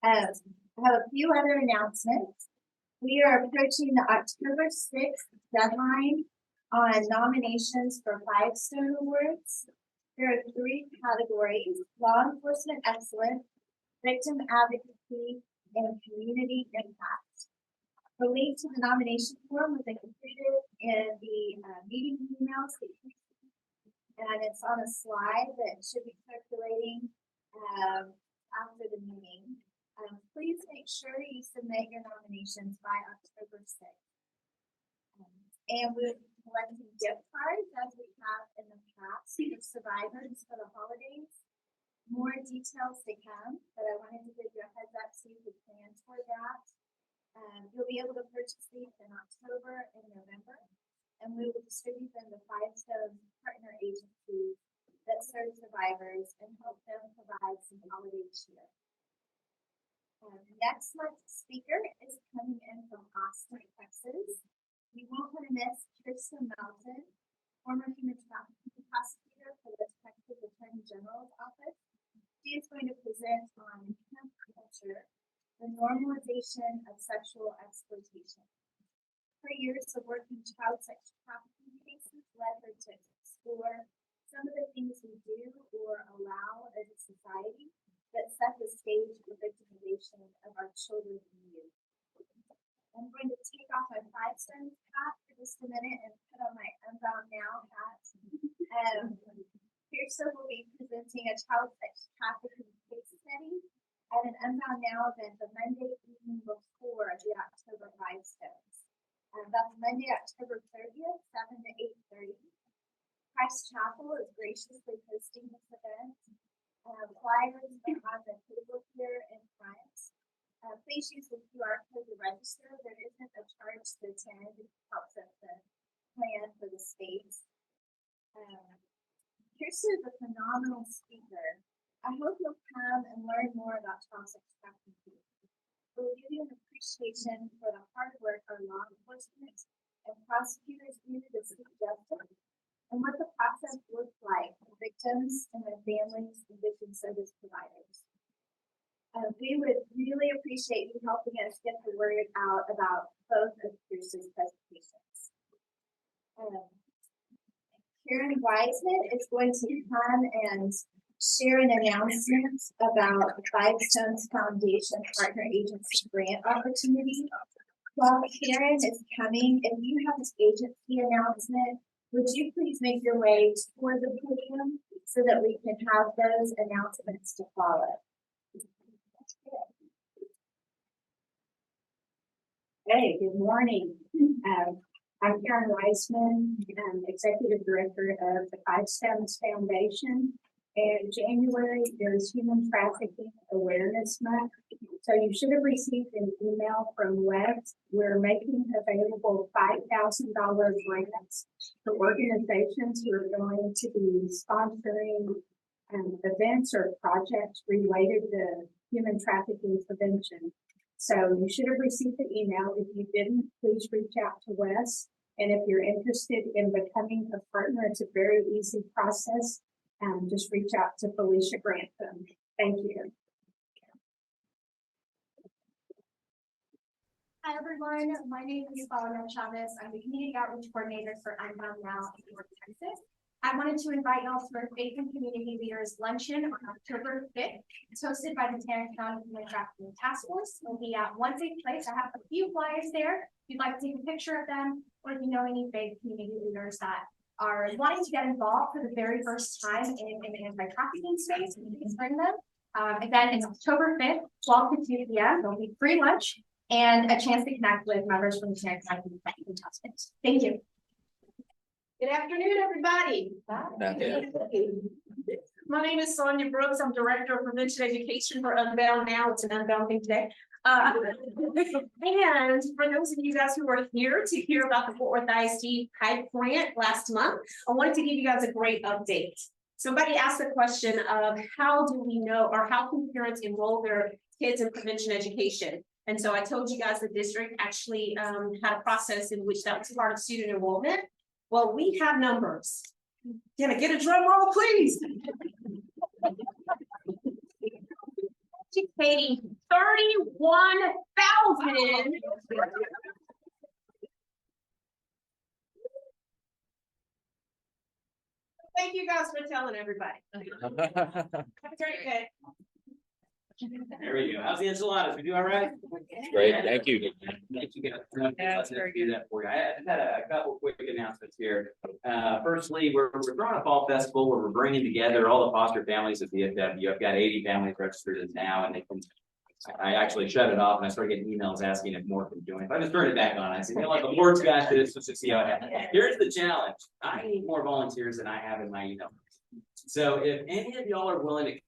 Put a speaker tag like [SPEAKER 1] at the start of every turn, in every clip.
[SPEAKER 1] I have a few other announcements. We are approaching the October 6th deadline on nominations for 5-Stone Awards. There are 3 categories: law enforcement excellence, victim advocacy, and community impact. The link to the nomination form was included in the meeting emails, and it's on a slide that should be circulating after the meeting. Please make sure you submit your nominations by October 6th. And we're collecting gift cards as we have in the past for survivors for the holidays. More details to come, but I wanted to give you a heads up so you could plan for that. You'll be able to purchase these in October and November, and we will distribute them to 5-Stone partner agencies that serve survivors and help them provide some holiday cheer. Next month's speaker is coming in from Austin, Texas. You won't want to miss Kirsten Melton, former human trafficking prosecutor for the Texas Attorney General's office. She is going to present on hemp culture, the normalization of sexual exploitation. Her years of working child sex trafficking cases led her to explore some of the things we do or allow as a society that set the stage for victimization of our children and youth. I'm going to take off my 5-Stone hat for just a minute and put on my Unbound Now hat. Kirsten will be presenting a child sex trafficking case study at an Unbound Now event the Monday evening before the October 5-Stones. That's Monday, October 30th, 7 to 8:30. Christ Chapel is graciously hosting this event. Flyers are on the table here in front. Please use the QR code to register. There isn't a charge to attend. It helps us to plan for the space. Kirsten is a phenomenal speaker. I hope you'll come and learn more about child sex trafficking. It will give you an appreciation for the hard work our law enforcement and prosecutors do to seek justice, and what the process looks like for victims and their families and victim service providers. We would really appreciate you helping us get the word out about both of Kirsten's presentations. Karen Wiseman is going to come and share an announcement about the 5-Stones Foundation Partner Agency Grant Opportunity. While Karen is coming, if you have an agency announcement, would you please make your way toward the podium so that we can have those announcements to follow?
[SPEAKER 2] Hey, good morning. I'm Karen Weissman. I'm Executive Director of the 5-Stones Foundation. In January, there's Human Trafficking Awareness Month. So you should have received an email from Wes. We're making available $5,000 grants to organizations who are going to be sponsoring events or projects related to human trafficking prevention. So you should have received the email. If you didn't, please reach out to Wes. And if you're interested in becoming a partner, it's a very easy process. Just reach out to Felicia Grantham. Thank you.
[SPEAKER 3] Hi everyone, my name is Valiant Chavez. I'm the Community Outreach Coordinator for Unbound Now in North Texas. I wanted to invite y'all to our Faith and Community Leaders Luncheon on October 5th. It's hosted by the Tarrant County Human Trafficking Task Force. It'll be at one safe place. I have a few flyers there. If you'd like to take a picture of them, or if you know any faith community leaders that are wanting to get involved for the very first time in the anti-trafficking space, you can bring them. Again, it's October 5th, 12 to 2 p.m. There'll be free lunch and a chance to connect with members from the Tarrant County Human Trafficking Task Force. Thank you.
[SPEAKER 4] Good afternoon, everybody. My name is Sonia Brooks. I'm Director of Prevention Education for Unbound Now. It's an Unbound thing today. And for those of you guys who are here to hear about the Fort Worth ISD PIPE grant last month, I wanted to give you guys a great update. Somebody asked the question of how do we know, or how can parents enroll their kids in prevention education? And so I told you guys the district actually had a process in which that was part of student enrollment. Well, we have numbers. Can I get a drum roll, please? Educating 31,000. Thank you guys for telling everybody. Very good.
[SPEAKER 5] There we go. How's the enchiladas? We do all right?
[SPEAKER 6] Great, thank you.
[SPEAKER 5] Thank you guys. Let's do that for you. I just had a couple quick announcements here. Firstly, we're throwing a fall festival where we're bringing together all the foster families of VFW. I've got 80 families registered now, and I actually shut it off and I started getting emails asking if more can join. But I just turned it back on. I said, you know what, the board's got this. Let's just see how it happens. Here's the challenge. I need more volunteers than I have in my email. So if any of y'all are willing to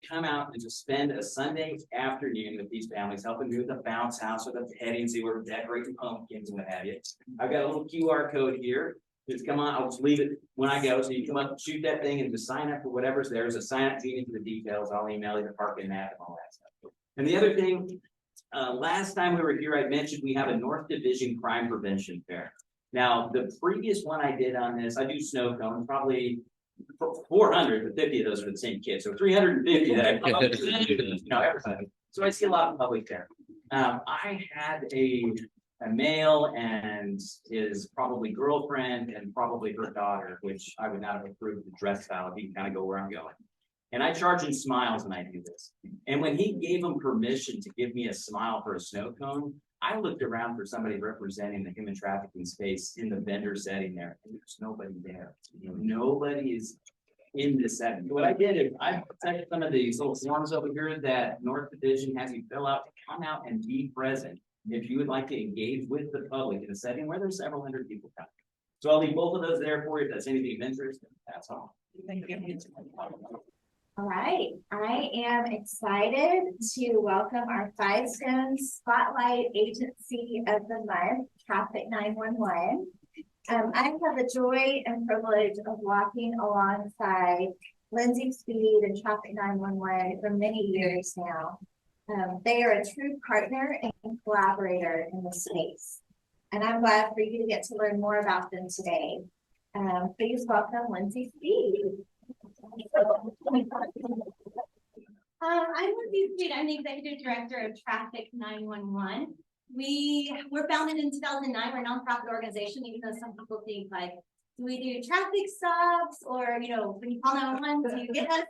[SPEAKER 5] come out and just spend a Sunday afternoon with these families, helping do the bounce house or the petting zoo or decorating pumpkins and what have you. I've got a little QR code here. Just come on, I'll just leave it when I go. So you come up, shoot that thing, and just sign up for whatever's there. There's a sign up sheet for the details. I'll email you the parking map and all that stuff. And the other thing, last time we were here, I mentioned we have a North Division Crime Prevention Fair. Now, the previous one I did on this, I do snow cones, probably 450 of those are the same kids, so 350 that I everybody. So I see a lot of public there. I had a male and his probably girlfriend and probably her daughter, which I would not have approved the dress style if he can kind of go where I'm going. And I charge him smiles when I do this. And when he gave him permission to give me a smile for a snow cone, I looked around for somebody representing the human trafficking space in the vendor setting there, and there's nobody there. Nobody is in this setting. So what I did is I protected some of these little forms over here that North Division has you fill out to come out and be present if you would like to engage with the public in a setting where there's several hundred people coming. So I'll leave both of those there for you if that's anything of interest. That's all.
[SPEAKER 4] Thank you.
[SPEAKER 1] All right, I am excited to welcome our Five Stones Spotlight Agency of the Month, Traffic 911. I have the joy and privilege of walking alongside Lindsay Speed and Traffic 911 for many years now. They are a true partner and collaborator in the space, and I'm glad for you to get to learn more about them today. Please welcome Lindsay Speed.
[SPEAKER 7] I'm Lindsay Speed. I'm the Executive Director of Traffic 911. We were founded in 2009. We're a nonprofit organization, even though some people think like, do we do traffic stops or, when you call 911, do you get us?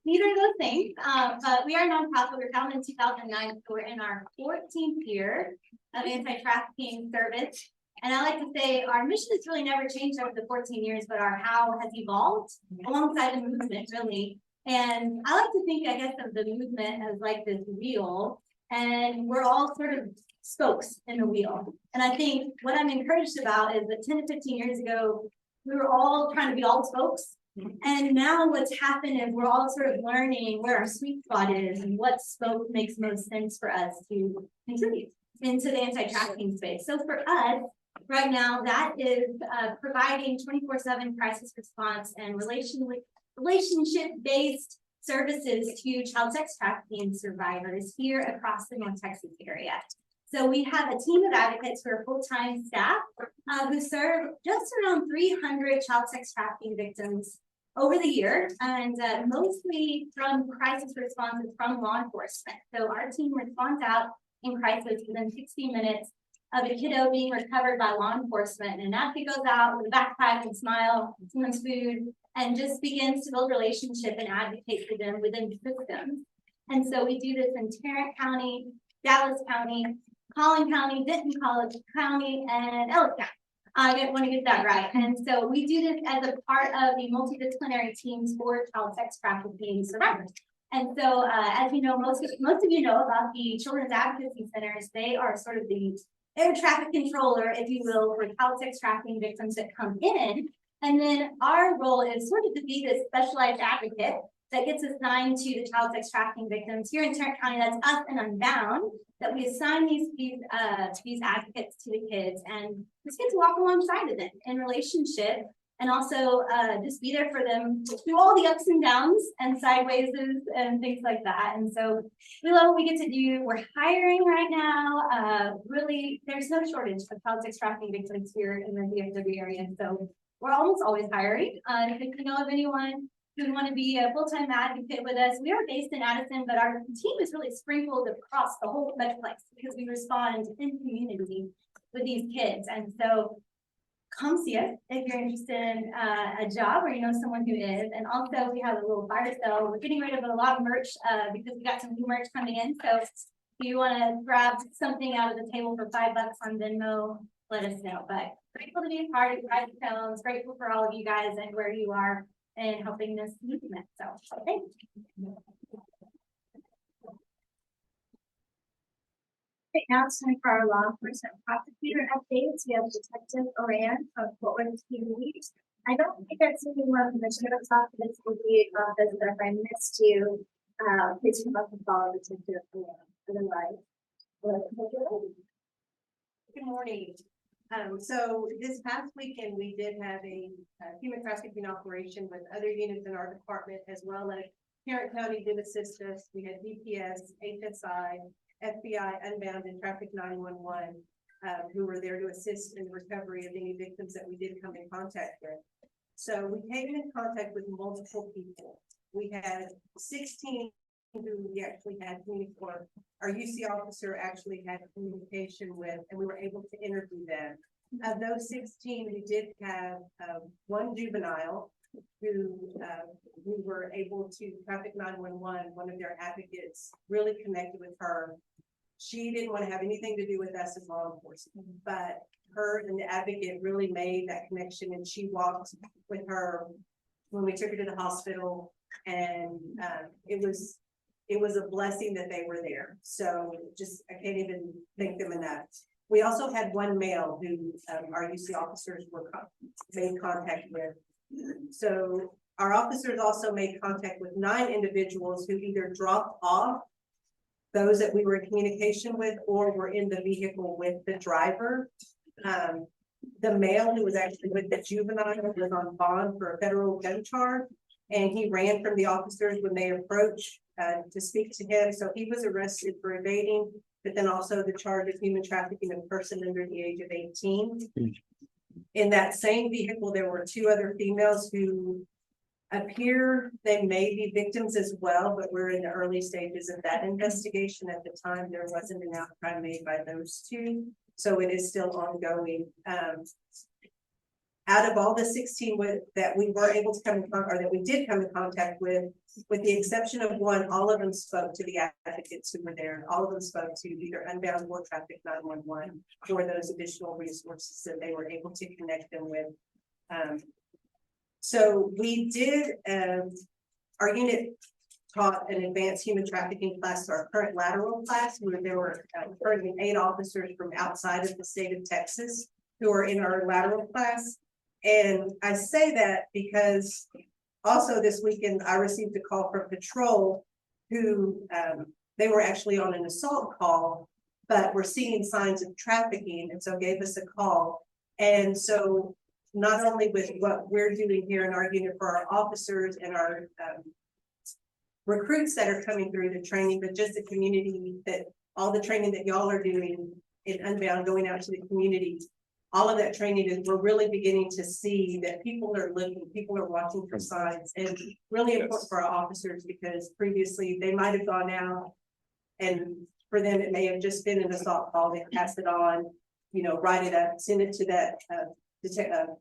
[SPEAKER 7] Neither of those things. But we are a nonprofit. We were founded in 2009. So we're in our 14th year of anti-trafficking service. And I like to say our mission has really never changed over the 14 years, but our how has evolved alongside the movement, really. And I like to think, I guess, of the movement as like this wheel, and we're all sort of spokes in the wheel. And I think what I'm encouraged about is that 10 to 15 years ago, we were all trying to be all spokes. And now what's happened is we're all sort of learning where our sweet spot is and what spoke makes most sense for us to contribute into the anti-trafficking space. So for us, right now, that is providing 24/7 crisis response and relationship-based services to child sex trafficking survivors here across the North Texas area. So we have a team of advocates who are full-time staff who serve just around 300 child sex trafficking victims over the year, and mostly from crisis responses from law enforcement. So our team responds out in crisis within 60 minutes of a kiddo being recovered by law enforcement. And advocate goes out with a backpack and smile, someone's food, and just begins to build relationship and advocate for them within systems. And so we do this in Tarrant County, Dallas County, Collin County, Denton College County, and Ellis County. I didn't want to get that right. And so we do this as a part of the multidisciplinary teams for child sex trafficking survivors. And so, as you know, most of you know about the Children's Advocacy Centers. They are sort of the air traffic controller, if you will, for child sex trafficking victims that come in. And then our role is sort of to be this specialized advocate that gets assigned to the child sex trafficking victims here in Tarrant County. That's us and Unbound, that we assign these advocates to the kids and just get to walk alongside of them in relationship, and also just be there for them through all the ups and downs and sideways and things like that. And so we love what we get to do. We're hiring right now. Really, there's no shortage of child sex trafficking victims here in the DFW area. So we're almost always hiring. If you know of anyone who want to be a full-time advocate with us. We are based in Addison, but our team is really sprinkled across the whole metroplex because we respond in community with these kids. And so come see us if you're interested in a job or you know someone who is. And also we have a little fire sale. We're getting rid of a lot of merch because we got some new merch coming in. So if you want to grab something out of the table for $5 on Venmo, let us know. But grateful to be a part of Pride Films, grateful for all of you guys and where you are and helping this movement. So thanks.
[SPEAKER 1] Right now it's time for our law enforcement prosecutor updates. We have Detective Oran from Fort Worth PD. I don't think I've seen anyone from the sheriff's office will be office, but if I missed you, please come up and follow Detective Oran. Otherwise,
[SPEAKER 6] Good morning. So this past weekend, we did have a human trafficking operation with other units in our department, as well as Tarrant County did assist us. We had DPS, HSI, FBI, Unbound, and Traffic 911, who were there to assist in the recovery of any victims that we did come in contact with. So we came in contact with multiple people. We had 16 who we actually had for our UC officer actually had communication with, and we were able to interview them. Of those 16, we did have one juvenile who we were able to Traffic 911, one of their advocates really connected with her. She didn't want to have anything to do with us as law enforcement, but her and the advocate really made that connection, and she walked with her when we took her to the hospital, and it was a blessing that they were there. So just, I can't even thank them enough. We also had one male who our UC officers were made contact with. So our officers also made contact with 9 individuals who either dropped off those that we were in communication with or were in the vehicle with the driver. The male who was actually with the juvenile was on bond for a federal gun charge, and he ran from the officers when they approached to speak to him. So he was arrested for evading, but then also the charge of human trafficking of a person under the age of 18. In that same vehicle, there were 2 other females who appear they may be victims as well, but we're in the early stages of that investigation. At the time, there wasn't an outcry made by those 2, so it is still ongoing. Out of all the 16 that we were able to come in contact, or that we did come in contact with the exception of 1, all of them spoke to the advocates who were there. All of them spoke to either Unbound or Traffic 911 for those additional resources that they were able to connect them with. So we did, our unit taught an advanced human trafficking class to our current lateral class, where there were currently 8 officers from outside of the state of Texas who are in our lateral class. And I say that because also this weekend I received a call from patrol who they were actually on an assault call, but were seeing signs of trafficking, and so gave us a call. And so not only with what we're doing here in our unit for our officers and our recruits that are coming through the training, but just the community, that all the training that y'all are doing in Unbound, going out to the community. All of that training is, we're really beginning to see that people are looking, people are watching for signs, and really important for our officers, because previously they might have gone out and for them it may have just been an assault call. They pass it on, you know, write it up, send it to that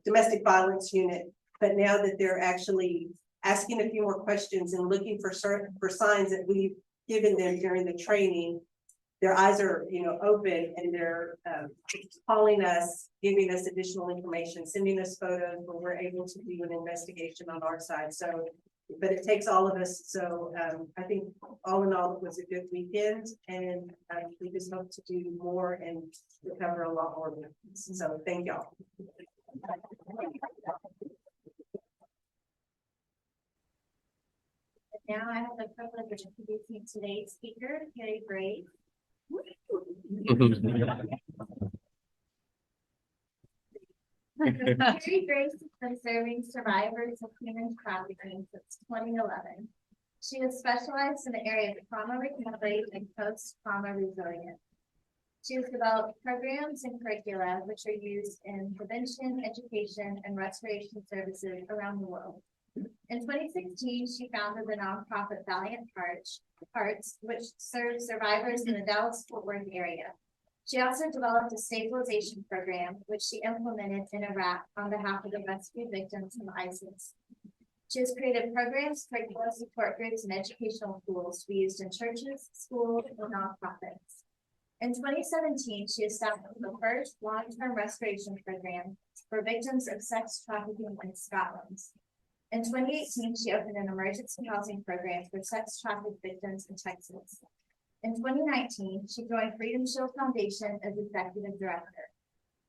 [SPEAKER 6] domestic violence unit. But now that they're actually asking a few more questions and looking for signs that we've given them during the training, their eyes are, you know, open, and they're calling us, giving us additional information, sending us photos where we're able to do an investigation on our side. So, but it takes all of us. So I think all in all, it was a good weekend, and we just hope to do more and recover a lot more victims. So thank y'all.
[SPEAKER 7] Now I have the privilege of introducing today's speaker, Carrie Grace. Carrie Grace has been serving survivors of human trafficking since 2011. She is specialized in the area of trauma recovery and post-trauma resilience. She has developed programs and curricula which are used in prevention, education, and restoration services around the world.
[SPEAKER 1] In 2016, she founded the nonprofit Valiant Hearts, which serves survivors in the Dallas-Fort Worth area. She also developed a stabilization program, which she implemented in Iraq on behalf of the rescued victims of ISIS. She has created programs, curriculum support groups, and educational tools to be used in churches, schools, and nonprofits. In 2017, she established the first long-term restoration program for victims of sex trafficking in Scotland. In 2018, she opened an emergency housing program for sex trafficked victims in Texas. In 2019, she joined Freedom Shield Foundation as executive director.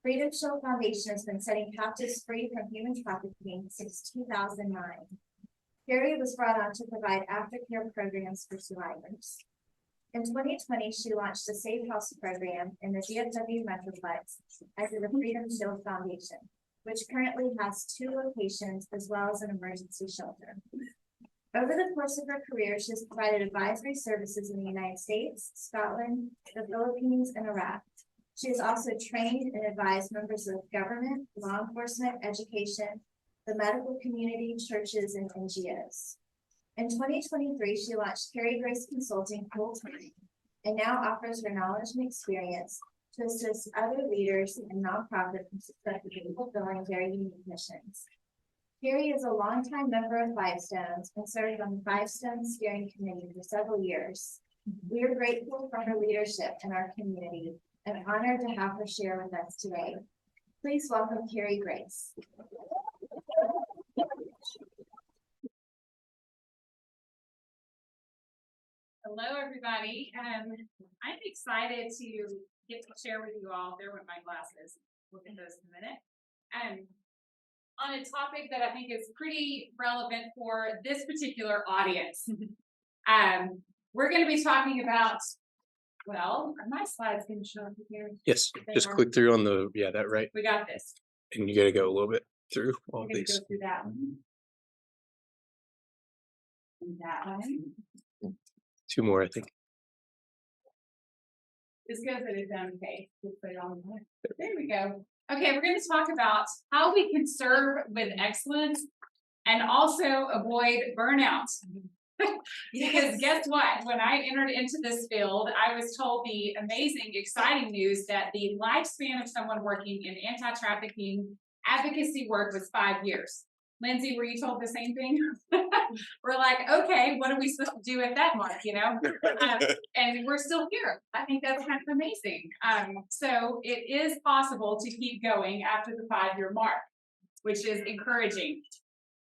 [SPEAKER 1] Freedom Shield Foundation has been setting captives free from human trafficking since 2009. Carrie was brought on to provide aftercare programs for survivors. In 2020, she launched a Safe House program in the DFW Metroplex under the Freedom Shield Foundation, which currently has 2 locations as well as an emergency shelter. Over the course of her career, she has provided advisory services in the United States, Scotland, the Philippines, and Iraq. She has also trained and advised members of government, law enforcement, education, the medical community, churches, and NGOs. In 2023, she launched Carrie Grace Consulting full-time and now offers her knowledge and experience to assist other leaders and nonprofits in successfully fulfilling their unique missions. Carrie is a longtime member of Five Stones and served on the Five Stones Steering Committee for several years. We are grateful for her leadership in our community and honored to have her share with us today. Please welcome Carrie Grace.
[SPEAKER 8] Hello, everybody. I'm excited to get to share with you all. There went my glasses. We'll get those in a minute. On a topic that I think is pretty relevant for this particular audience. We're going to be talking about, well, are my slides going to show up here?
[SPEAKER 9] Yes,
[SPEAKER 8] They
[SPEAKER 9] just
[SPEAKER 8] are.
[SPEAKER 9] click through on the, that right.
[SPEAKER 8] We got this.
[SPEAKER 9] And you got to go a little bit through all
[SPEAKER 8] We're going to
[SPEAKER 9] these.
[SPEAKER 8] go through that one. And that one.
[SPEAKER 9] 2 more, I think.
[SPEAKER 8] This goes at its own pace. We'll put it on there we go. Okay, we're going to talk about how we can serve with excellence and also avoid burnout. Because guess what? When I entered into this field, I was told the amazing, exciting news that the lifespan of someone working in anti-trafficking advocacy work was 5 years. Lindsay, were you told the same thing? We're like, okay, what are we supposed to do at that mark, and we're still here. I think that's kind of amazing. So it is possible to keep going after the 5-year mark, which is encouraging.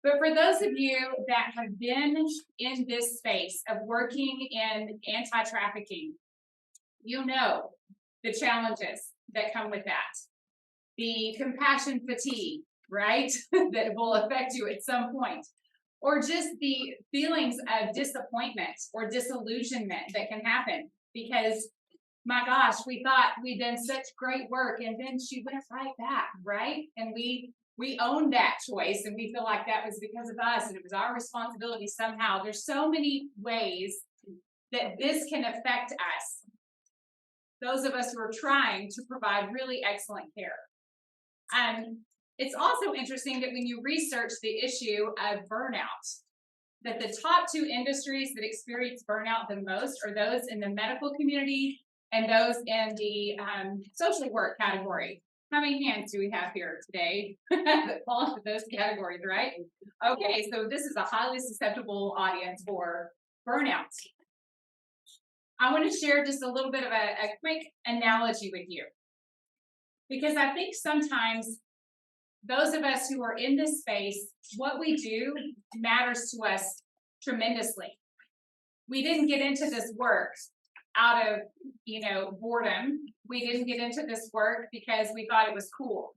[SPEAKER 8] But for those of you that have been in this space of working in anti-trafficking, you know the challenges that come with that. The compassion fatigue, right? That will affect you at some point. Or just the feelings of disappointment or disillusionment that can happen because, my gosh, we thought we'd done such great work and then she went right back, right? And we own that choice and we feel like that was because of us and it was our responsibility somehow. There's so many ways that this can affect us. Those of us who are trying to provide really excellent care. It's also interesting that when you research the issue of burnout, that the top 2 industries that experience burnout the most are those in the medical community and those in the social work category. How many hands do we have here today that fall into those categories, right? Okay, so this is a highly susceptible audience for burnout. I want to share just a little bit of a quick analogy with you. Because I think sometimes those of us who are in this space, what we do matters to us tremendously. We didn't get into this work out of, boredom. We didn't get into this work because we thought it was cool.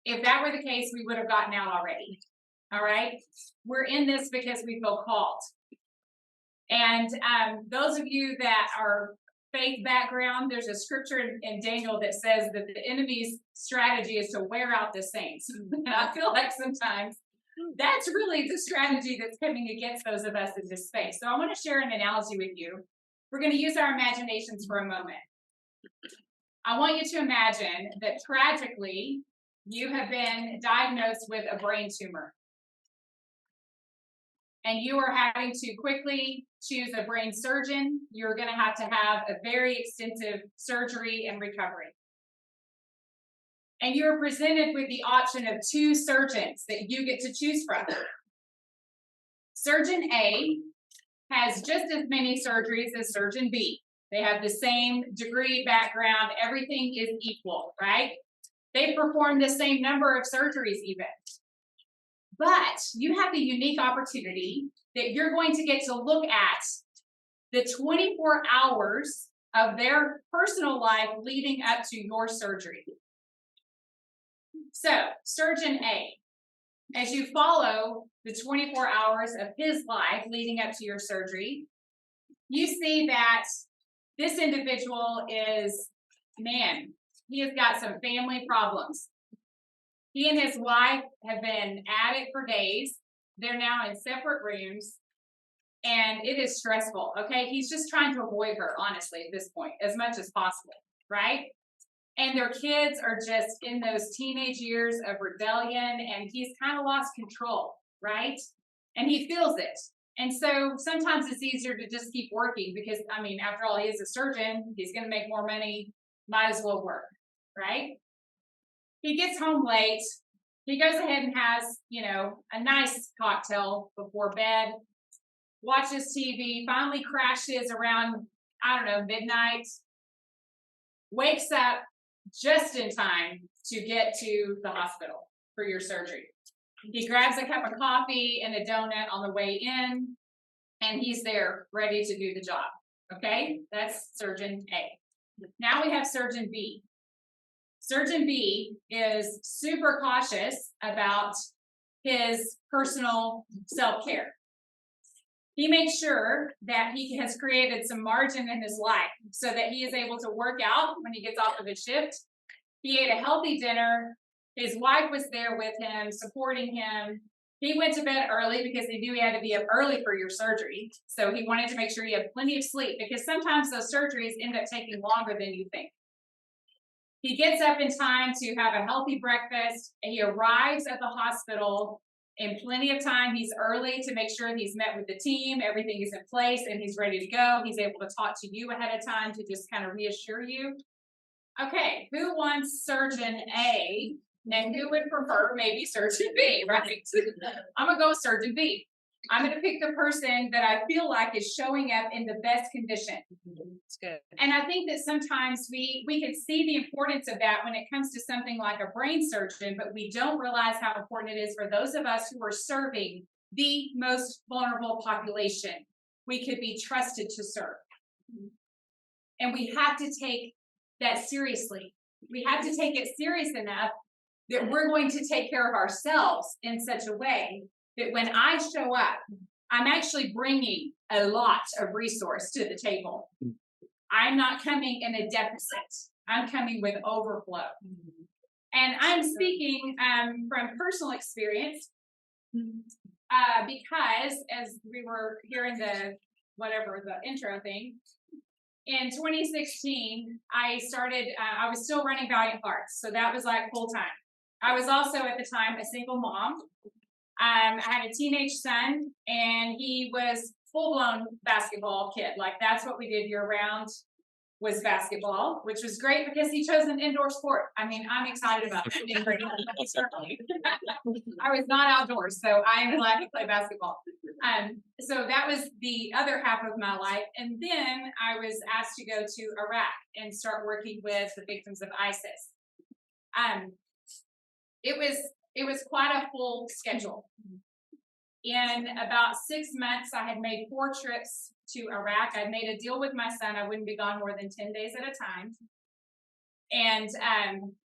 [SPEAKER 8] If that were the case, we would have gotten out already. All right? We're in this because we feel called. And those of you that are faith background, there's a scripture in Daniel that says that the enemy's strategy is to wear out the saints. And I feel like sometimes that's really the strategy that's coming against those of us in this space. So I want to share an analogy with you. We're going to use our imaginations for a moment. I want you to imagine that tragically, you have been diagnosed with a brain tumor. and you are having to quickly choose a brain surgeon, you're going to have a very extensive surgery and recovery. And you're presented with the option of 2 surgeons that you get to choose from. Surgeon A has just as many surgeries as Surgeon B. They have the same degree, background, everything is equal, right? They perform the same number of surgeries even. But you have the unique opportunity that you're going to get to look at the 24 hours of their personal life leading up to your surgery. So, Surgeon A, as you follow the 24 hours of his life leading up to your surgery, you see that this individual is, man, he has got some family problems. He and his wife have been at it for days. They're now in separate rooms, and it is stressful, okay? He's just trying to avoid her, honestly, at this point, as much as possible, right? And their kids are just in those teenage years of rebellion, and he's kind of lost control, right? And he feels it. And so sometimes it's easier to just keep working because, I mean, after all, he is a surgeon. He's going to make more money. Might as well work, right? He gets home late. He goes ahead and has, a nice cocktail before bed, watches TV, finally crashes around, midnight, wakes up just in time to get to the hospital for your surgery. He grabs a cup of coffee and a donut on the way in, and he's there ready to do the job. Okay, that's Surgeon A. Now we have Surgeon B. Surgeon B is super cautious about his personal self-care. He makes sure that he has created some margin in his life so that he is able to work out when he gets off of his shift. He ate a healthy dinner. His wife was there with him, supporting him. He went to bed early because he knew he had to be up early for your surgery. So he wanted to make sure he had plenty of sleep because sometimes those surgeries end up taking longer than you think. He gets up in time to have a healthy breakfast, and he arrives at the hospital in plenty of time. He's early to make sure he's met with the team, everything is in place, and he's ready to go. He's able to talk to you ahead of time to just kind of reassure you. Okay, who wants Surgeon A, and who would prefer maybe Surgeon B, right? I'm going to go with Surgeon B. I'm going to pick the person that I feel like is showing up in the best condition.
[SPEAKER 10] That's good.
[SPEAKER 8] And I think that sometimes we can see the importance of that when it comes to something like a brain surgeon, but we don't realize how important it is for those of us who are serving the most vulnerable population we could be trusted to serve. And we have to take that seriously. We have to take it serious enough that we're going to take care of ourselves in such a way that when I show up, I'm actually bringing a lot of resource to the table. I'm not coming in a deficit. I'm coming with overflow. And I'm speaking from personal experience because as we were hearing the intro thing, in 2016, I was still running Valiant Hearts. So that was like full time. I was also at the time a single mom. I had a teenage son, and he was full-blown basketball kid. Like, that's what we did year-round, was basketball, which was great because he chose an indoor sport. I mean, I'm excited about it. Certainly. I was not outdoors, so I am glad to play basketball. So that was the other half of my life. And then I was asked to go to Iraq and start working with the victims of ISIS. It was quite a full schedule. In about 6 months, I had made 4 trips to Iraq. I made a deal with my son. I wouldn't be gone more than 10 days at a time. And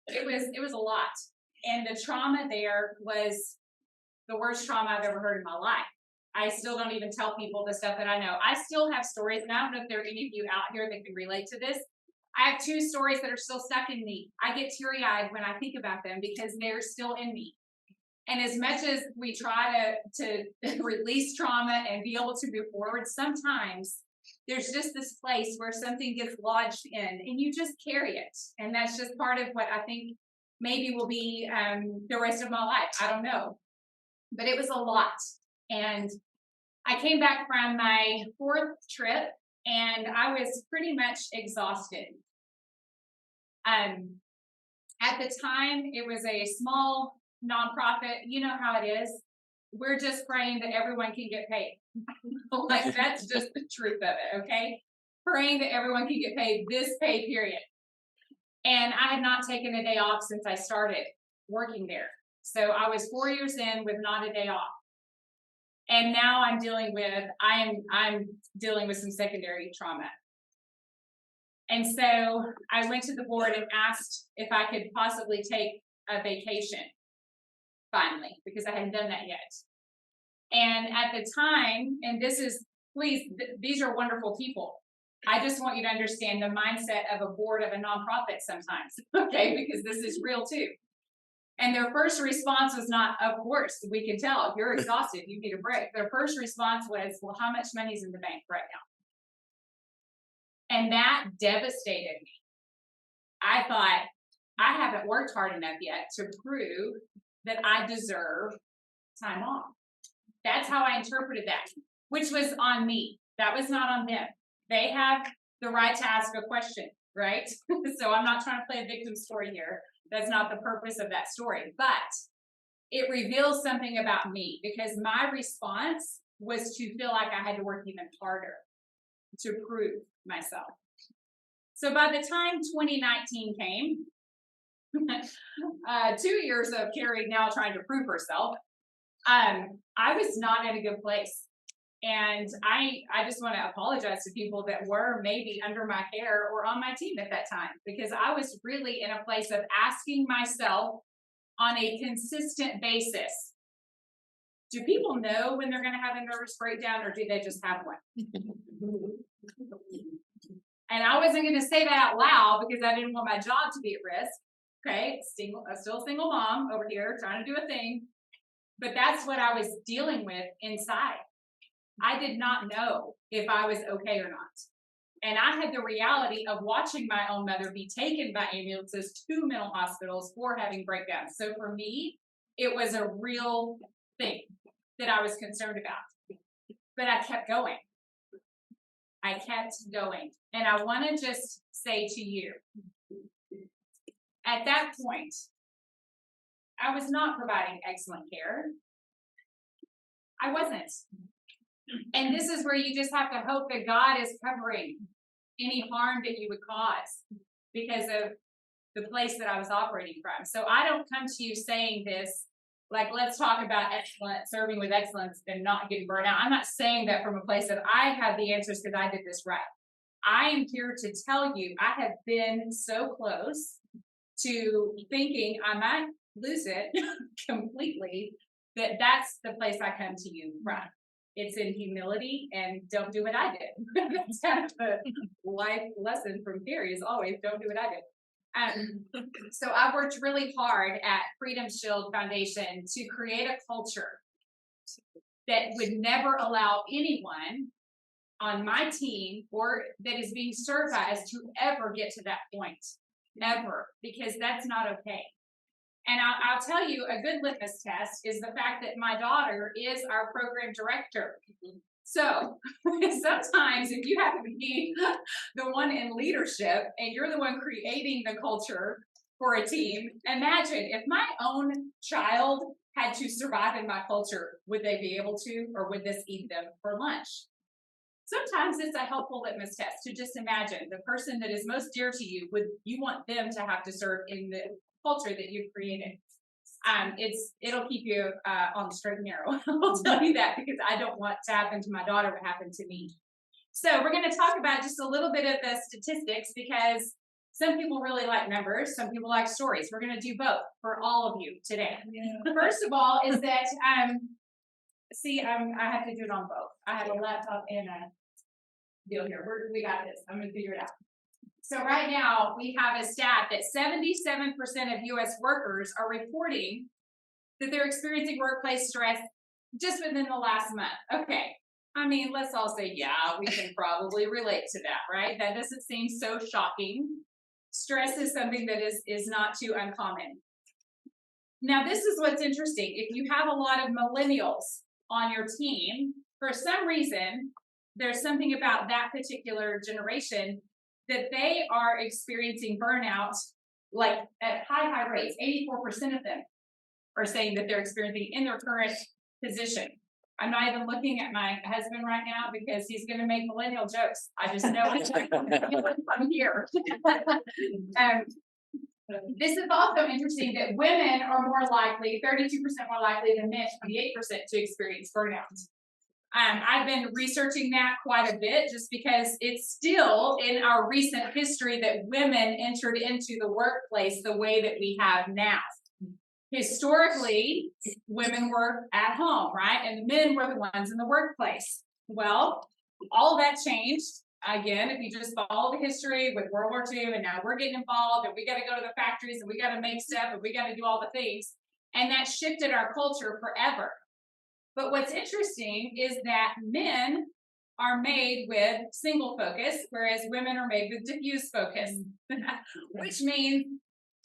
[SPEAKER 8] it was a lot. And the trauma there was the worst trauma I've ever heard in my life. I still don't even tell people the stuff that I know. I still have stories, and I don't know if there are any of you out here that can relate to this. I have 2 stories that are still stuck in me. I get teary-eyed when I think about them because they're still in me. And as much as we try to release trauma and be able to move forward, sometimes there's just this place where something gets lodged in and you just carry it. And that's just part of what I think maybe will be the rest of my life. I don't know. But it was a lot. And I came back from my 4th trip and I was pretty much exhausted. At the time, it was a small nonprofit. You know how it is. We're just praying that everyone can get paid. Like, that's just the truth of it, okay? Praying that everyone can get paid this pay period. And I had not taken a day off since I started working there. So I was 4 years in with not a day off. And now I'm dealing with some secondary trauma. And so I went to the board and asked if I could possibly take a vacation, finally, because I hadn't done that yet. And at the time, and this is, please, these are wonderful people. I just want you to understand the mindset of a board of a nonprofit sometimes, okay, because this is real too. And their first response was not, of course, we can tell, you're exhausted, you need a break. Their first response was, well, how much money's in the bank right now? And that devastated me. I thought, I haven't worked hard enough yet to prove that I deserve time off. That's how I interpreted that, which was on me. That was not on them. They have the right to ask a question, right? So I'm not trying to play a victim story here. That's not the purpose of that story, but it reveals something about me because my response was to feel like I had to work even harder to prove myself. So by the time 2019 came, 2 years of Carrie now trying to prove herself, I was not in a good place. And I just want to apologize to people that were maybe under my care or on my team at that time, because I was really in a place of asking myself on a consistent basis, do people know when they're going to have a nervous breakdown or do they just have one? And I wasn't going to say that out loud because I didn't want my job to be at risk. Okay, still a single mom over here trying to do a thing. But that's what I was dealing with inside. I did not know if I was okay or not. And I had the reality of watching my own mother be taken by ambulances to mental hospitals for having breakdowns. So for me, it was a real thing that I was concerned about. But I kept going. I kept going. And I want to just say to you, at that point, I was not providing excellent care. I wasn't. And this is where you just have to hope that God is covering any harm that you would cause because of the place that I was operating from. So I don't come to you saying this, like, let's talk about excellence, serving with excellence and not getting burnt out. I'm not saying that from a place that I have the answers because I did this right. I am here to tell you, I have been so close to thinking I might lose it completely, that's the place I come to you from. It's in humility and don't do what I did. That's kind of the life lesson from Carrie is always don't do what I did. So I've worked really hard at Freedom Shield Foundation to create a culture that would never allow anyone on my team or that is being served by us to ever get to that point, ever, because that's not okay. And I'll tell you, a good litmus test is the fact that my daughter is our program director. So sometimes if you happen to be the one in leadership and you're the one creating the culture for a team, imagine if my own child had to survive in my culture, would they be able to, or would this eat them for lunch? Sometimes it's a helpful litmus test to just imagine the person that is most dear to you, would you want them to have to serve in the culture that you've created. It'll keep you on the straight and narrow. I'll tell you that because I don't want to happen to my daughter what happened to me. So we're going to talk about just a little bit of the statistics because some people really like numbers, some people like stories. We're going to do both for all of you today. Yeah. First of all is that I have to do it on both. I have a laptop and a deal here. We got this. I'm going to figure it out. So right now, we have a stat that 77% of U.S. workers are reporting that they're experiencing workplace stress just within the last month. Okay. I mean, let's all say, yeah, we can probably relate to that, right? That doesn't seem so shocking. Stress is something that is not too uncommon. Now, this is what's interesting. If you have a lot of millennials on your team, for some reason, there's something about that particular generation that they are experiencing burnout like at high rates. 84% of them are saying that they're experiencing in their current position. I'm not even looking at my husband right now because he's going to make millennial jokes. I just know it's I'm here. This is also interesting that women are more likely, 32% more likely than men, 28% to experience burnout. I've been researching that quite a bit just because it's still in our recent history that women entered into the workplace the way that we have now. Historically, women were at home, right? And the men were the ones in the workplace. Well, all of that changed. Again, if you just follow the history with World War II, and now we're getting involved, and we got to go to the factories, and we got to make stuff, and we got to do all the things. And that shifted our culture forever. But what's interesting is that men are made with single focus, whereas women are made with diffuse focus, which means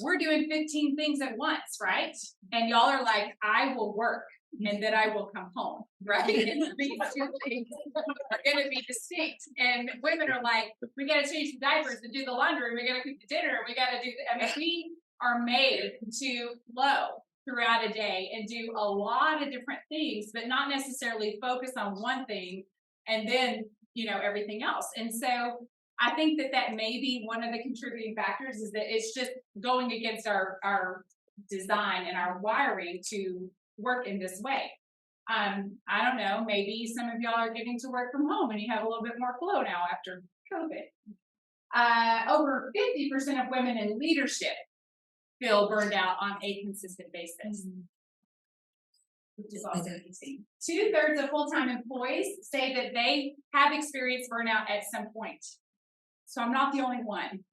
[SPEAKER 8] we're doing 15 things at once, right? And y'all are like, I will work and then I will come home, right? And these two things are going to be distinct. And women are like, we got to change the diapers and do the laundry, and we got to cook the dinner, and we got to do, we are made to flow throughout a day and do a lot of different things, but not necessarily focus on one thing and then, everything else. And so I think that may be one of the contributing factors, is that it's just going against our design and our wiring to work in this way. I don't know, maybe some of y'all are getting to work from home and you have a little bit more flow now after COVID. Over 50% of women in leadership feel burned out on a consistent basis, which is also interesting. 2/3 of full-time employees say that they have experienced burnout at some point. So I'm not the only one.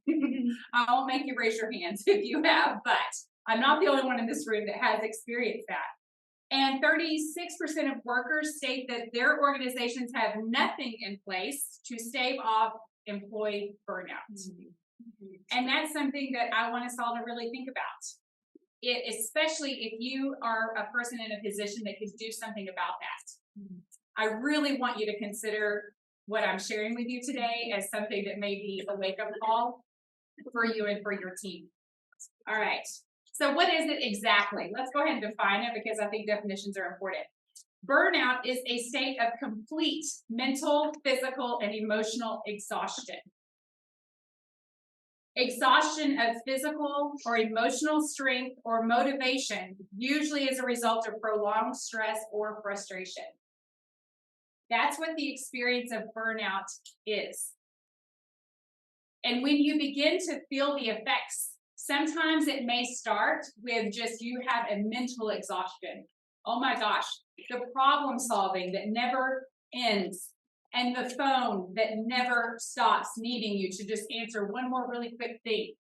[SPEAKER 8] I won't make you raise your hands if you have, but I'm not the only one in this room that has experienced that. And 36% of workers state that their organizations have nothing in place to stave off employee burnout. And that's something that I want us all to really think about. Especially if you are a person in a position that can do something about that. I really want you to consider what I'm sharing with you today as something that may be a wake-up call for you and for your team. All right. So what is it exactly? Let's go ahead and define it, because I think definitions are important. Burnout is a state of complete mental, physical, and emotional exhaustion. Exhaustion of physical or emotional strength or motivation usually is a result of prolonged stress or frustration. That's what the experience of burnout is. And when you begin to feel the effects, sometimes it may start with just you have a mental exhaustion. Oh my gosh, the problem solving that never ends, and the phone that never stops needing you to just answer one more really quick thing.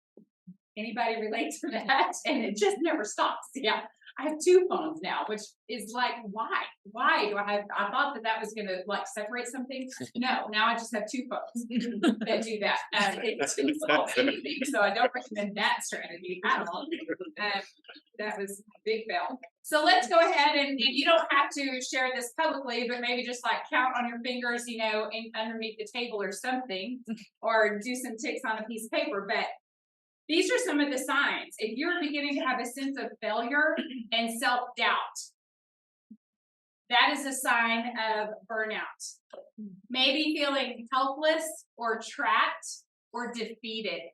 [SPEAKER 8] Anybody relate to that? And it just never stops. Yeah. I have 2 phones now, which is like, why? Why do I thought that was going to separate something. No, now I just have 2 phones that do that. It solves anything. So I don't recommend that strategy at all. That was a big fail. So let's go ahead and you don't have to share this publicly, but maybe just count on your fingers, underneath the table or something, or do some ticks on a piece of paper. But these are some of the signs. If you're beginning to have a sense of failure and self-doubt, that is a sign of burnout. Maybe feeling helpless or trapped or defeated.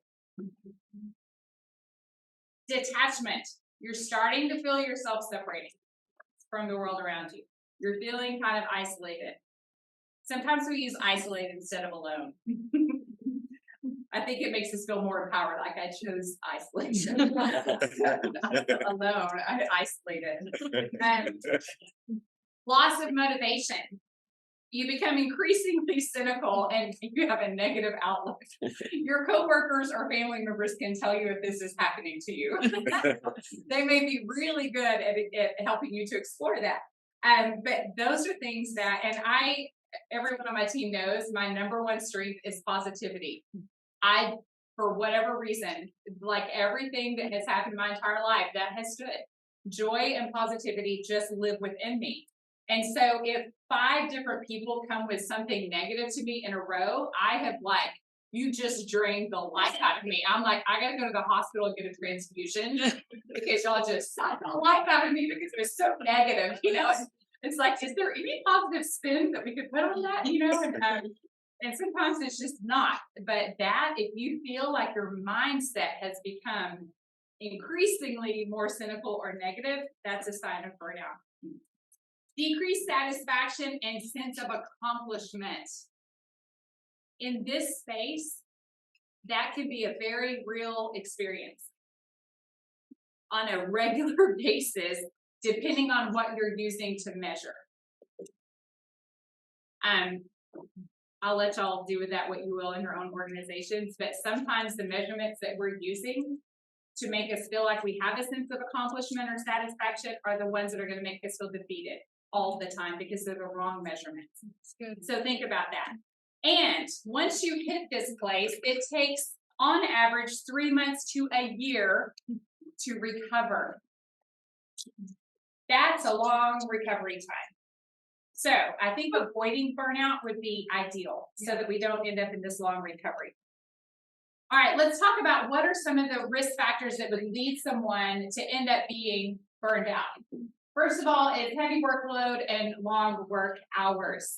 [SPEAKER 8] Detachment. You're starting to feel yourself separating from the world around you. You're feeling kind of isolated. Sometimes we use isolated instead of alone. I think it makes us feel more empowered, like I chose isolation. Alone, isolated. Loss of motivation. You become increasingly cynical and you have a negative outlook. Your coworkers or family members can tell you if this is happening to you. They may be really good at helping you to explore that. But those are things that, and everyone on my team knows my number one strength is positivity. For whatever reason, everything that has happened in my entire life, that has stood. Joy and positivity just live within me. And so if 5 different people come with something negative to me in a row, I have like, you just drained the life out of me. I'm like, I gotta go to the hospital and get a transfusion because y'all just sucked the life out of me because it was so negative, you know? It's like, is there any positive spin that we could put on that, you know? And sometimes it's just not. But that, if you feel like your mindset has become increasingly more cynical or negative, that's a sign of burnout. Decreased satisfaction and sense of accomplishment. In this space, that can be a very real experience on a regular basis, depending on what you're using to measure. I'll let y'all do with that what you will in your own organizations, but sometimes the measurements that we're using to make us feel like we have a sense of accomplishment or satisfaction are the ones that are going to make us feel defeated all the time because they're the wrong measurements. So think about that. And once you hit this place, it takes on average 3 months to a year to recover. That's a long recovery time. So I think avoiding burnout would be ideal so that we don't end up in this long recovery. All right, let's talk about what are some of the risk factors that would lead someone to end up being burned out. First of all, is heavy workload and long work hours.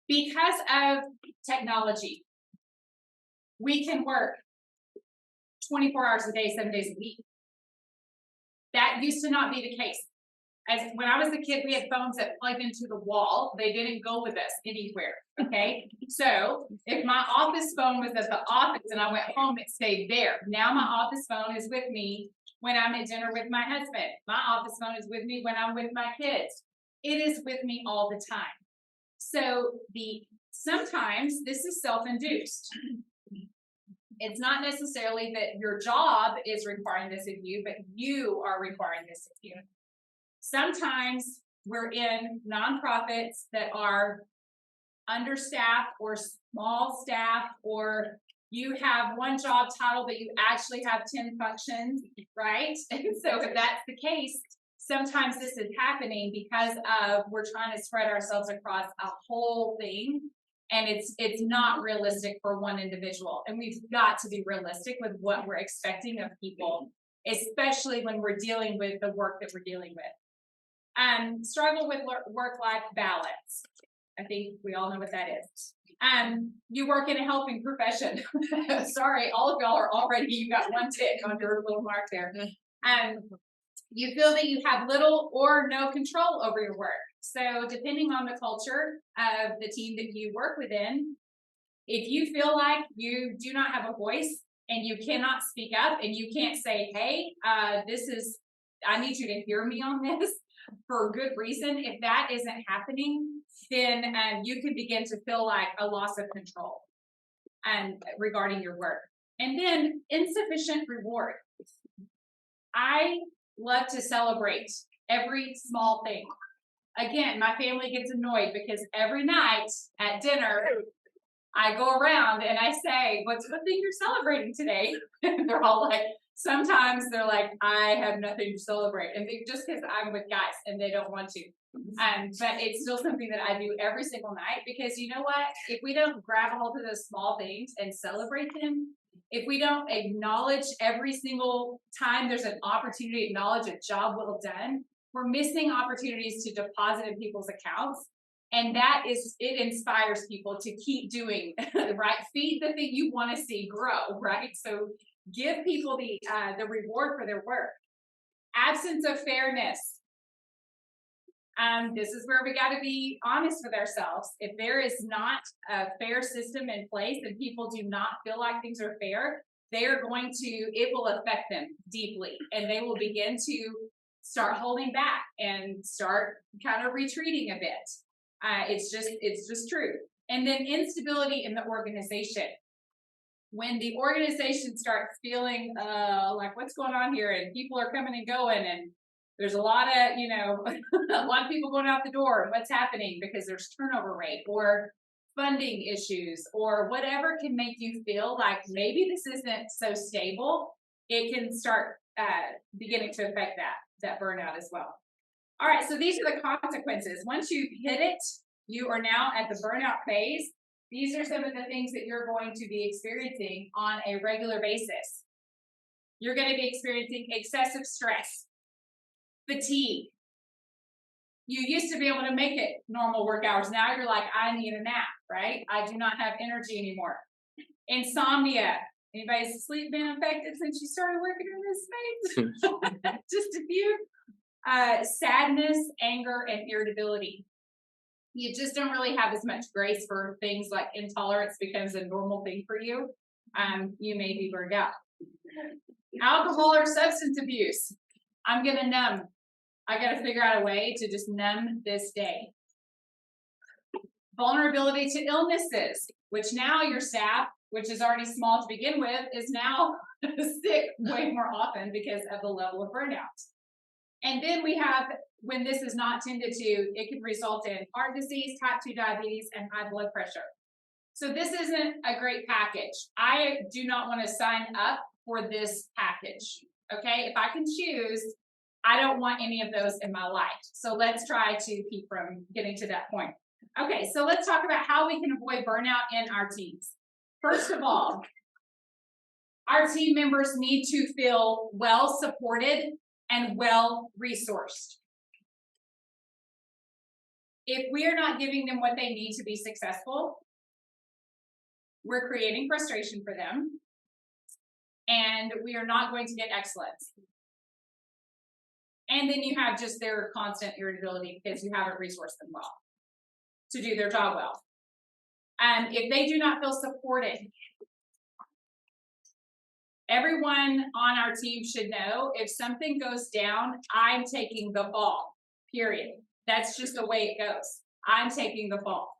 [SPEAKER 8] Because of technology, we can work 24 hours a day, 7 days a week. That used to not be the case. As when I was a kid, we had phones that plugged into the wall. They didn't go with us anywhere, okay? So if my office phone was at the office and I went home, it stayed there. Now my office phone is with me when I'm at dinner with my husband. My office phone is with me when I'm with my kids. It is with me all the time. So sometimes this is self-induced. It's not necessarily that your job is requiring this of you, but you are requiring this of you. Sometimes we're in nonprofits that are understaffed or small staff, or you have one job title, but you actually have 10 functions, right? And so if that's the case, sometimes this is happening because of we're trying to spread ourselves across a whole thing, and it's not realistic for one individual. And we've got to be realistic with what we're expecting of people, especially when we're dealing with the work that we're dealing with. Struggle with work-life balance. I think we all know what that is. You work in a helping profession. Sorry, all of y'all are already, you got one tick on your little mark there. You feel that you have little or no control over your work. So depending on the culture of the team that you work within, if you feel like you do not have a voice and you cannot speak up and you can't say, hey, I need you to hear me on this for a good reason. If that isn't happening, then you can begin to feel like a loss of control regarding your work. And then insufficient reward. I love to celebrate every small thing. Again, my family gets annoyed because every night at dinner, I go around and I say, what's the thing you're celebrating today? And they're all like, sometimes they're like, I have nothing to celebrate. And just because I'm with guys and they don't want to. But it's still something that I do every single night because you know what? If we don't grab a hold of those small things and celebrate them, if we don't acknowledge every single time there's an opportunity to acknowledge a job well done, we're missing opportunities to deposit in people's accounts. And it inspires people to keep doing, right? Feed the thing you want to see grow, right? So give people the reward for their work. Absence of fairness. This is where we got to be honest with ourselves. If there is not a fair system in place and people do not feel like things are fair, it will affect them deeply and they will begin to start holding back and start kind of retreating a bit. It's just true. And then instability in the organization. When the organization starts feeling like what's going on here and people are coming and going and there's a lot of, a lot of people going out the door and what's happening because there's turnover rate or funding issues or whatever can make you feel like maybe this isn't so stable, it can start beginning to affect that burnout as well. All right, so these are the consequences. Once you hit it, you are now at the burnout phase. These are some of the things that you're going to be experiencing on a regular basis. You're going to be experiencing excessive stress, fatigue. You used to be able to make it normal work hours. Now you're like, I need a nap, right? I do not have energy anymore. Insomnia. Anybody's sleep been affected since you started working in this space? Just a few. Sadness, anger, and irritability. You just don't really have as much grace for things like intolerance becomes a normal thing for you. You may be burned out. Alcohol or substance abuse. I'm going to numb. I got to figure out a way to just numb this day. Vulnerability to illnesses, which now your staff, which is already small to begin with, is now sick way more often because of the level of burnout. And then we have, when this is not tended to, it can result in heart disease, type 2 diabetes, and high blood pressure. So this isn't a great package. I do not want to sign up for this package. Okay, if I can choose, I don't want any of those in my life. So let's try to keep from getting to that point. Okay, so let's talk about how we can avoid burnout in our teams. First of all, our team members need to feel well supported and well resourced. If we are not giving them what they need to be successful, we're creating frustration for them, and we are not going to get excellence. And then you have just their constant irritability because you haven't resourced them well to do their job well. And if they do not feel supported, everyone on our team should know if something goes down, I'm taking the fall, period. That's just the way it goes. I'm taking the fall.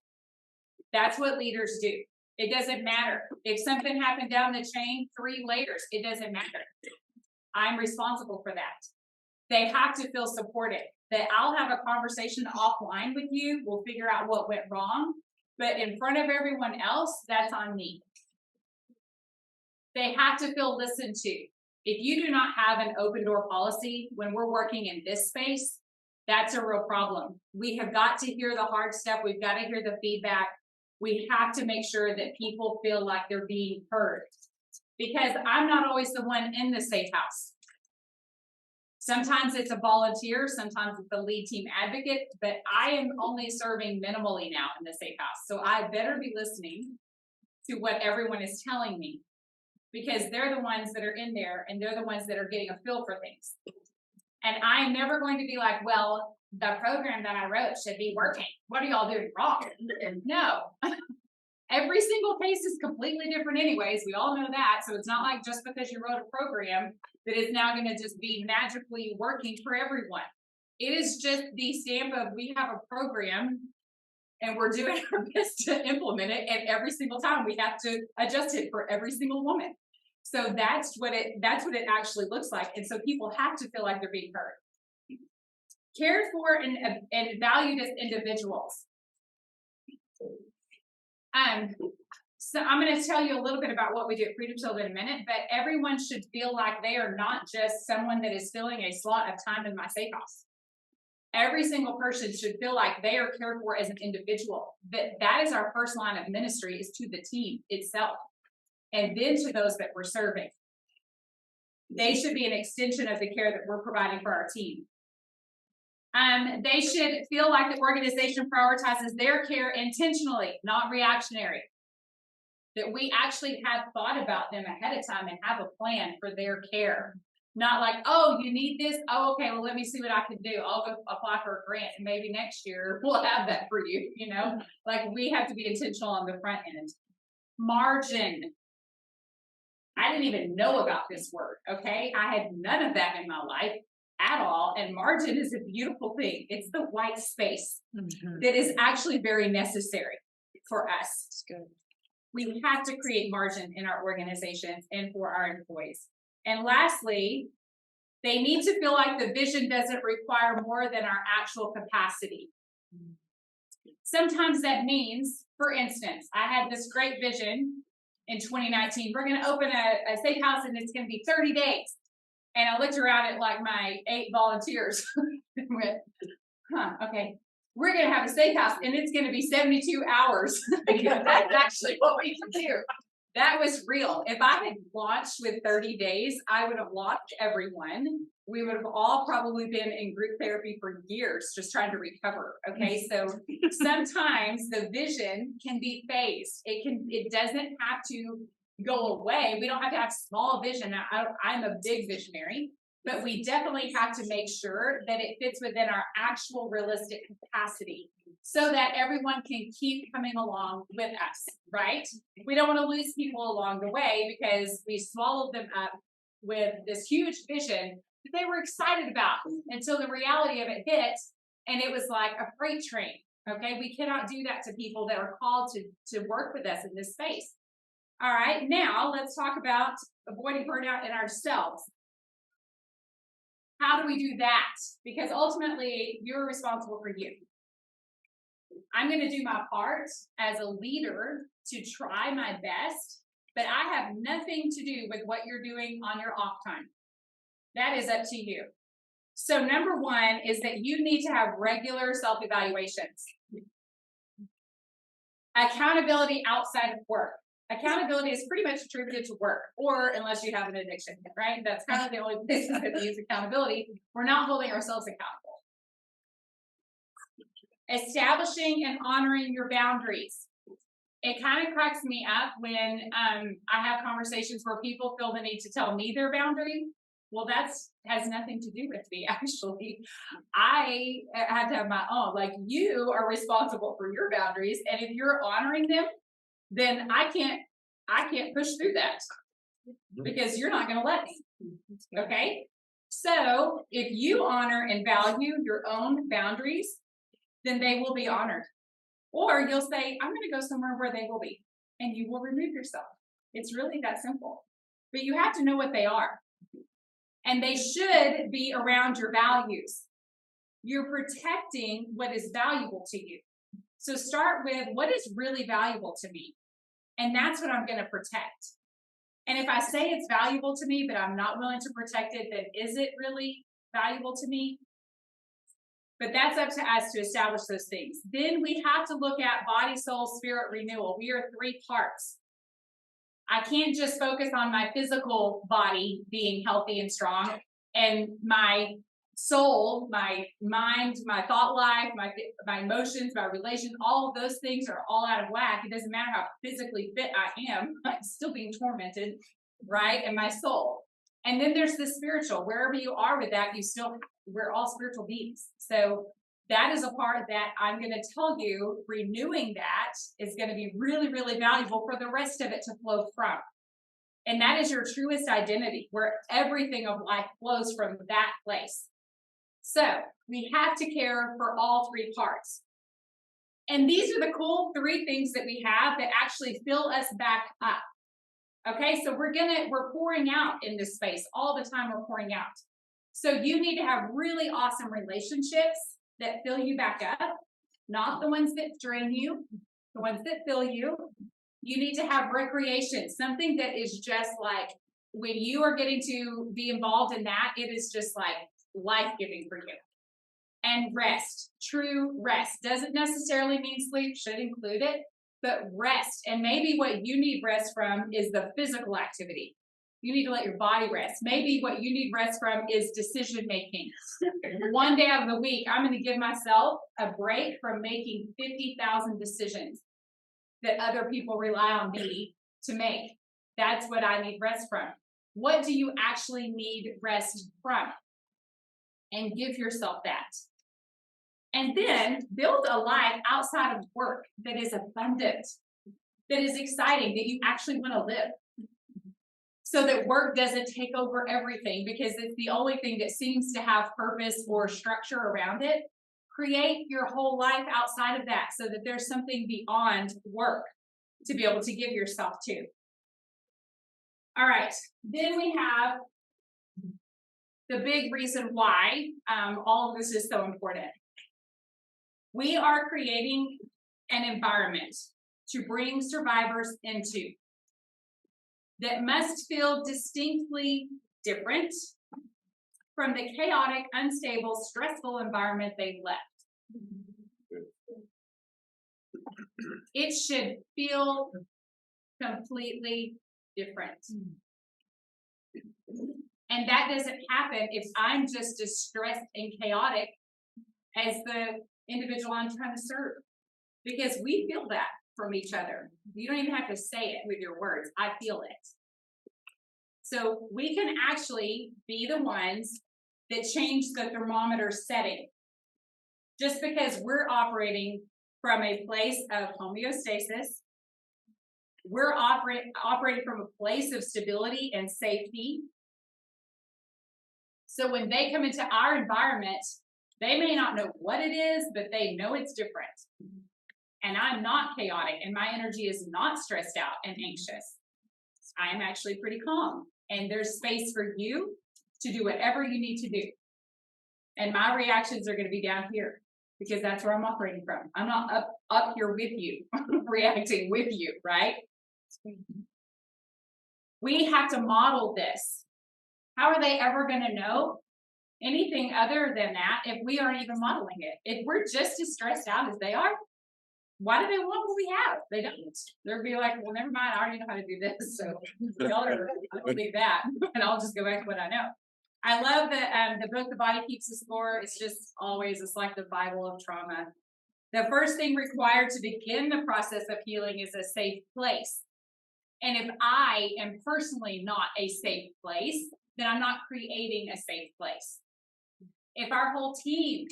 [SPEAKER 8] That's what leaders do. It doesn't matter. If something happened down the chain, 3 layers, it doesn't matter. I'm responsible for that. They have to feel supported. That I'll have a conversation offline with you. We'll figure out what went wrong. But in front of everyone else, that's on me. They have to feel listened to. If you do not have an open door policy when we're working in this space, that's a real problem. We have got to hear the hard stuff. We've got to hear the feedback. We have to make sure that people feel like they're being heard. Because I'm not always the one in the safe house. Sometimes it's a volunteer, sometimes it's a lead team advocate, but I am only serving minimally now in the safe house. So I better be listening to what everyone is telling me, because they're the ones that are in there and they're the ones that are getting a feel for things. And I am never going to be like, well, the program that I wrote should be working. What are y'all doing wrong? No. Every single case is completely different anyways. We all know that. So it's not like just because you wrote a program that is now going to just be magically working for everyone. It is just the stamp of we have a program and we're doing our best to implement it. And every single time we have to adjust it for every single woman. So that's what it actually looks like. And so people have to feel like they're being heard. Cared for and valued as individuals. So I'm going to tell you a little bit about what we do at Freedom Shield in a minute, but everyone should feel like they are not just someone that is filling a slot of time in my safe house. Every single person should feel like they are cared for as an individual. That is our first line of ministry, is to the team itself, and then to those that we're serving. They should be an extension of the care that we're providing for our team. They should feel like the organization prioritizes their care intentionally, not reactionary. That we actually have thought about them ahead of time and have a plan for their care. Not like, oh, you need this? Oh, okay, well, let me see what I can do. I'll go apply for a grant and maybe next year we'll have that for you, you know? Like, we have to be intentional on the front end. Margin. I didn't even know about this word, okay? I had none of that in my life at all. And margin is a beautiful thing. It's the white space that is actually very necessary for us. It's good. We have to create margin in our organizations and for our employees. And lastly, they need to feel like the vision doesn't require more than our actual capacity. Sometimes that means, for instance, I had this great vision in 2019. We're going to open a safe house and it's going to be 30 days. And I looked around at like my 8 volunteers and went, okay, we're going to have a steakhouse and it's going to be 72 hours because that's actually what we can do. That was real. If I had launched with 30 days, I would have launched everyone. We would have all probably been in group therapy for years, just trying to recover. Okay. So sometimes the vision can be phased. It doesn't have to go away. We don't have to have small vision. I'm a big visionary, but we definitely have to make sure that it fits within our actual realistic capacity so that everyone can keep coming along with us, right? We don't want to lose people along the way because we swallowed them up with this huge vision that they were excited about until the reality of it hit, and it was like a freight train, okay? We cannot do that to people that are called to work with us in this space. All right, now let's talk about avoiding burnout in ourselves. How do we do that? Because ultimately, you're responsible for you. I'm going to do my part as a leader to try my best, but I have nothing to do with what you're doing on your off time. That is up to you. So number 1 is that you need to have regular self-evaluations. Accountability outside of work. Accountability is pretty much attributed to work, or unless you have an addiction, right? That's kind of the only places that we use accountability. We're not holding ourselves accountable. Establishing and honoring your boundaries. It kind of cracks me up when I have conversations where people feel the need to tell me their boundary. Well, has nothing to do with me, actually. I have to have my own. Like, you are responsible for your boundaries, and if you're honoring them, then I can't push through that because you're not going to let me. Okay? So if you honor and value your own boundaries, then they will be honored. Or you'll say, I'm going to go somewhere where they will be, and you will remove yourself. It's really that simple. But you have to know what they are. And they should be around your values. You're protecting what is valuable to you. So start with what is really valuable to me. And that's what I'm going to protect. And if I say it's valuable to me, but I'm not willing to protect it, then is it really valuable to me? But that's up to us to establish those things. Then we have to look at body, soul, spirit renewal. We are 3 parts. I can't just focus on my physical body being healthy and strong, and my soul, my mind, my thought life, my emotions, my relations, all of those things are all out of whack. It doesn't matter how physically fit I am, I'm still being tormented, right? And my soul. And then there's the spiritual. Wherever you are with that, we're all spiritual beings. So that is a part that I'm going to tell you, renewing that is going to be really, really valuable for the rest of it to flow from. And that is your truest identity, where everything of life flows from that place. So we have to care for all 3 parts. And these are the cool 3 things that we have that actually fill us back up. Okay, so we're pouring out in this space all the time. We're pouring out. So you need to have really awesome relationships that fill you back up, not the ones that drain you, the ones that fill you. You need to have recreation, something that is just like, when you are getting to be involved in that, it is just like life-giving for you. And rest, true rest. Doesn't necessarily mean sleep, should include it, but rest. And maybe what you need rest from is the physical activity. You need to let your body rest. Maybe what you need rest from is decision making. One day out of the week, I'm going to give myself a break from making 50,000 decisions that other people rely on me to make. That's what I need rest from. What do you actually need rest from? And give yourself that. And then build a life outside of work that is abundant, that is exciting, that you actually want to live. So that work doesn't take over everything, because it's the only thing that seems to have purpose or structure around it. Create your whole life outside of that so that there's something beyond work to be able to give yourself to. All right, then we have the big reason why all of this is so important. We are creating an environment to bring survivors into that must feel distinctly different from the chaotic, unstable, stressful environment they left. It should feel completely different. And that doesn't happen if I'm just as stressed and chaotic as the individual I'm trying to serve. Because we feel that from each other. You don't even have to say it with your words. I feel it. So we can actually be the ones that change the thermometer setting. Just because we're operating from a place of homeostasis, we're operating from a place of stability and safety. So when they come into our environment, they may not know what it is, but they know it's different. And I'm not chaotic, and my energy is not stressed out and anxious. I am actually pretty calm, and there's space for you to do whatever you need to do. And my reactions are going to be down here because that's where I'm operating from. I'm not up here with you, reacting with you, right? We have to model this. How are they ever going to know anything other than that if we aren't even modeling it? If we're just as stressed out as they are, why do they want what we have? They don't. They'll be like, well, never mind. I already know how to do this. So y'all are, I don't need that. And I'll just go back to what I know. I love that the book, The Body Keeps the Score. It's just always, it's like the Bible of trauma. The first thing required to begin the process of healing is a safe place. And if I am personally not a safe place, then I'm not creating a safe place. If our whole team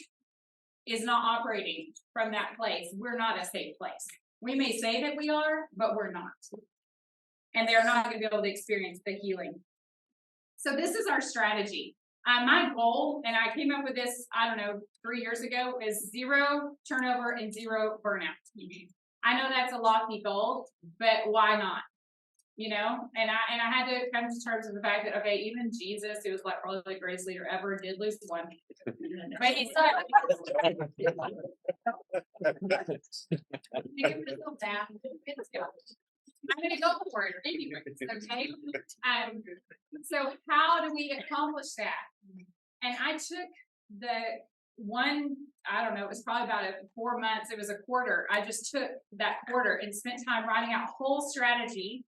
[SPEAKER 8] is not operating from that place, we're not a safe place. We may say that we are, but we're not. And they're not going to be able to experience the healing. So this is our strategy. My goal, and I came up with this, 3 years ago, is 0 turnover and 0 burnout. I know that's a lofty goal, but why not? And I had to come to terms with the fact that, okay, even Jesus, who was like probably the greatest leader ever, did lose one. But he said, I'm going to go for it anyway, okay? So how do we accomplish that? And I took the one, it was probably about 4 months. It was a quarter. I just took that quarter and spent time writing out a whole strategy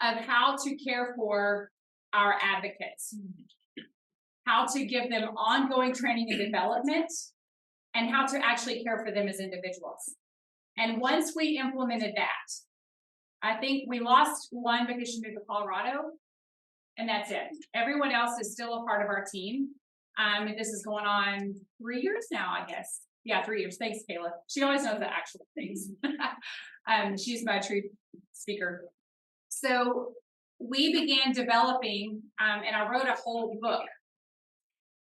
[SPEAKER 8] of how to care for our advocates, how to give them ongoing training and development, and how to actually care for them as individuals. And once we implemented that, I think we lost one because she moved to Colorado, and that's it. Everyone else is still a part of our team. And this is going on 3 years now, I guess. Yeah, 3 years. Thanks, Kayla. She always knows the actual things. She's my true speaker. So we began developing, and I wrote a whole book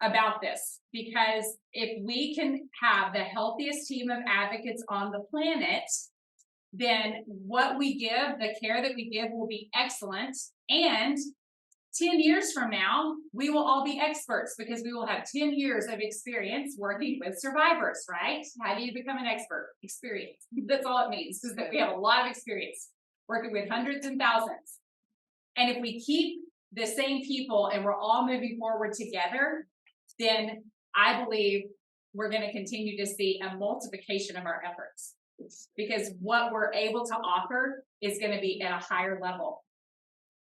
[SPEAKER 8] about this, because if we can have the healthiest team of advocates on the planet, then what we give, the care that we give, will be excellent. And 10 years from now, we will all be experts because we will have 10 years of experience working with survivors, right? How do you become an expert? Experience. That's all it means, is that we have a lot of experience working with hundreds and thousands. And if we keep the same people and we're all moving forward together, then I believe we're going to continue to see a multiplication of our efforts, because what we're able to offer is going to be at a higher level.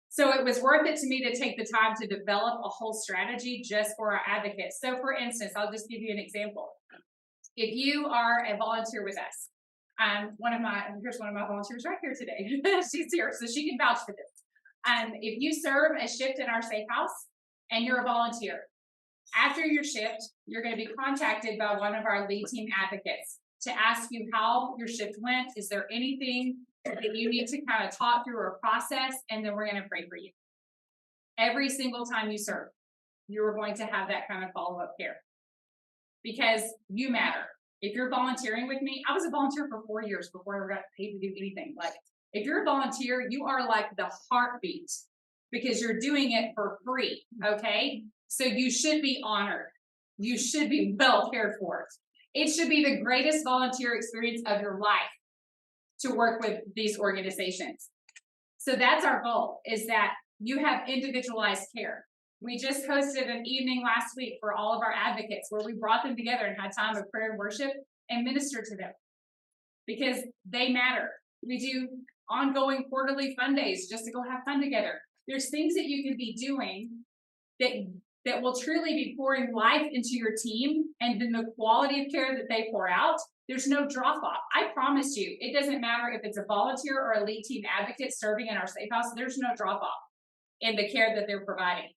[SPEAKER 8] So it was worth it to me to take the time to develop a whole strategy just for our advocates. So for instance, I'll just give you an example. If you are a volunteer with us, here's one of my volunteers right here today. She's here, so she can vouch for this. If you serve a shift in our safe house and you're a volunteer, after your shift, you're going to be contacted by one of our lead team advocates to ask you how your shift went. Is there anything that you need to kind of talk through or process? And then we're going to pray for you. Every single time you serve, you're going to have that kind of follow-up care, because you matter. If you're volunteering with me, I was a volunteer for 4 years before I ever got paid to do anything. Like, if you're a volunteer, you are like the heartbeat, because you're doing it for free, okay? So you should be honored. You should be well cared for. It should be the greatest volunteer experience of your life to work with these organizations. So that's our goal, is that you have individualized care. We just hosted an evening last week for all of our advocates where we brought them together and had time of prayer and worship and ministered to them because they matter. We do ongoing quarterly fun days just to go have fun together. There's things that you can be doing that will truly be pouring life into your team, and then the quality of care that they pour out, there's no drop off. I promise you, it doesn't matter if it's a volunteer or a lead team advocate serving in our safe house, there's no drop off in the care that they're providing.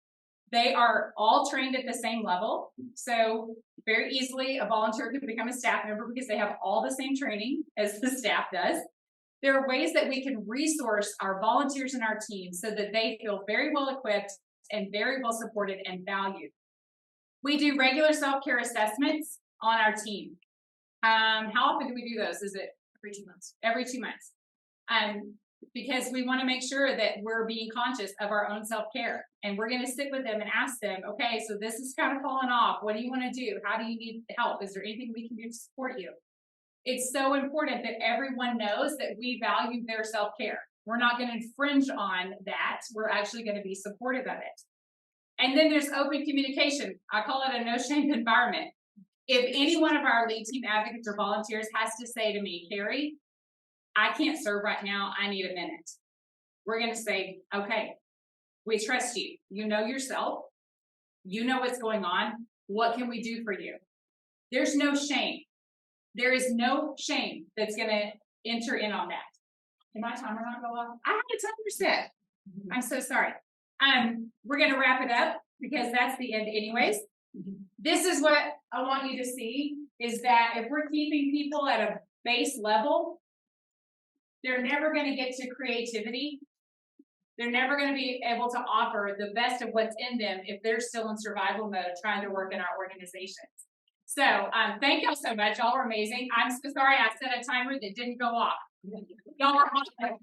[SPEAKER 8] They are all trained at the same level. So very easily a volunteer can become a staff member because they have all the same training as the staff does. There are ways that we can resource our volunteers and our team so that they feel very well equipped and very well supported and valued. We do regular self-care assessments on our team. How often do we do those? Is it every 2 months? Every 2 months. Because we want to make sure that we're being conscious of our own self-care. And we're going to sit with them and ask them, okay, so this is kind of falling off. What do you want to do? How do you need help? Is there anything we can do to support you? It's so important that everyone knows that we value their self-care. We're not going to infringe on that. We're actually going to be supportive of it. And then there's open communication. I call it a no-shame environment. If any one of our lead team advocates or volunteers has to say to me, Carrie, I can't serve right now, I need a minute. We're going to say, okay, we trust you. You know yourself. You know what's going on. What can we do for you? There's no shame. There is no shame that's going to enter in on that. Did my timer not go off? I had a timer set. I'm so sorry. We're going to wrap it up because that's the end anyways. This is what I want you to see is that if we're keeping people at a base level, they're never going to get to creativity. They're never going to be able to offer the best of what's in them if they're still in survival mode trying to work in our organizations. So thank y'all so much. Y'all are amazing. I'm so sorry I set a timer that didn't go off. Y'all are awesome.